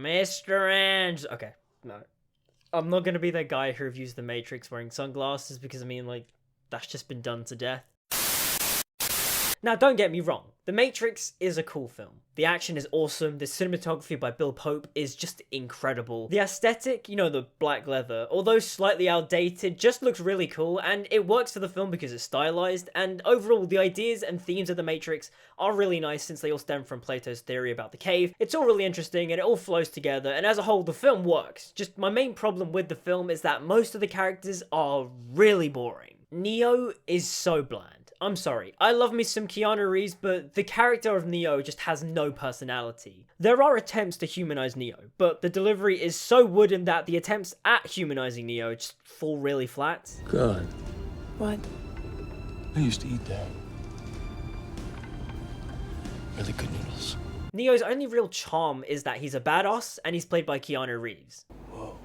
Mr. Anderson. Okay, no. I'm not gonna be that guy who reviews The Matrix wearing sunglasses because, I mean, like, that's just been done to death. Now, don't get me wrong, The Matrix is a cool film. The action is awesome, the cinematography by Bill Pope is just incredible. The aesthetic, you know, the black leather, although slightly outdated, just looks really cool, and it works for the film because it's stylized, and overall, the ideas and themes of The Matrix are really nice since they all stem from Plato's theory about the cave. It's all really interesting, and it all flows together, and as a whole, the film works. Just my main problem with the film is that most of the characters are really boring. Neo is so bland. I'm sorry, I love me some Keanu Reeves, but the character of Neo just has no personality. There are attempts to humanize Neo, but the delivery is so wooden that the attempts at humanizing Neo just fall really flat. God. What? I used to eat that. Really good noodles. Neo's only real charm is that he's a badass, and he's played by Keanu Reeves. Whoa.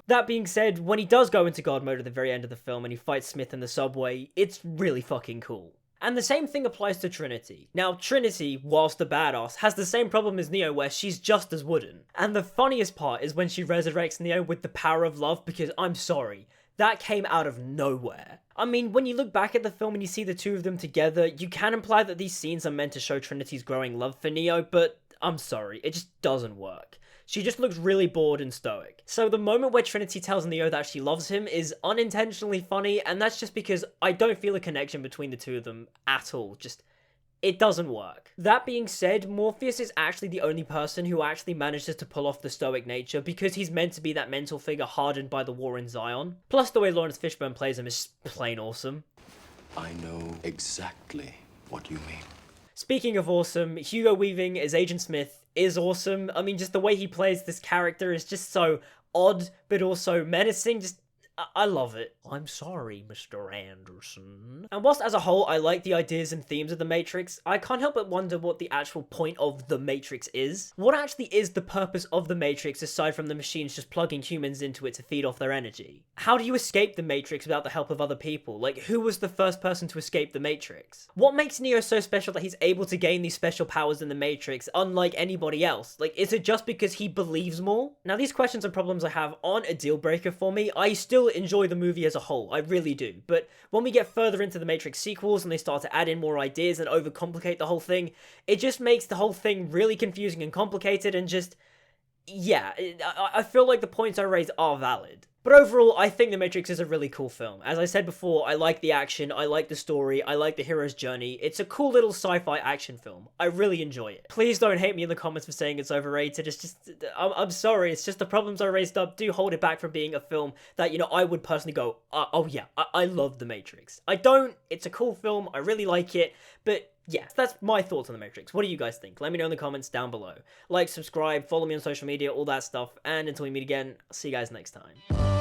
That being said, when he does go into God mode at the very end of the film and he fights Smith in the subway, it's really fucking cool. And the same thing applies to Trinity. Now, Trinity, whilst a badass, has the same problem as Neo where she's just as wooden. And the funniest part is when she resurrects Neo with the power of love, because I'm sorry, that came out of nowhere. I mean, when you look back at the film and you see the two of them together, you can imply that these scenes are meant to show Trinity's growing love for Neo, but I'm sorry, it just doesn't work. She just looks really bored and stoic. So the moment where Trinity tells Neo that she loves him is unintentionally funny, and that's just because I don't feel a connection between the two of them at all. Just, it doesn't work. That being said, Morpheus is actually the only person who actually manages to pull off the stoic nature because he's meant to be that mental figure hardened by the war in Zion. Plus the way Laurence Fishburne plays him is plain awesome. I know exactly what you mean. Speaking of awesome, Hugo Weaving as Agent Smith is awesome. I mean, just the way he plays this character is just so odd, but also menacing. Just, I love it. I'm sorry, Mr. Anderson. And whilst as a whole, I like the ideas and themes of The Matrix, I can't help but wonder what the actual point of The Matrix is. What actually is the purpose of The Matrix aside from the machines just plugging humans into it to feed off their energy? How do you escape The Matrix without the help of other people? Like, who was the first person to escape The Matrix? What makes Neo so special that he's able to gain these special powers in The Matrix, unlike anybody else? Like, is it just because he believes more? Now, these questions and problems I have aren't a deal breaker for me. I still enjoy the movie as a whole, I really do, but when we get further into the Matrix sequels and they start to add in more ideas and overcomplicate the whole thing, it just makes the whole thing really confusing and complicated and just, yeah, I feel like the points I raised are valid. But overall, I think The Matrix is a really cool film. As I said before, I like the action, I like the story, I like the hero's journey. It's a cool little sci-fi action film. I really enjoy it. Please don't hate me in the comments for saying it's overrated. It's just, I'm sorry, it's just the problems I raised up do hold it back from being a film that, you know, I would personally go, oh yeah, I love The Matrix. I don't, it's a cool film, I really like it, but yeah, that's my thoughts on The Matrix. What do you guys think? Let me know in the comments down below. Like, subscribe, follow me on social media, all that stuff, and until we meet again, I'll see you guys next time.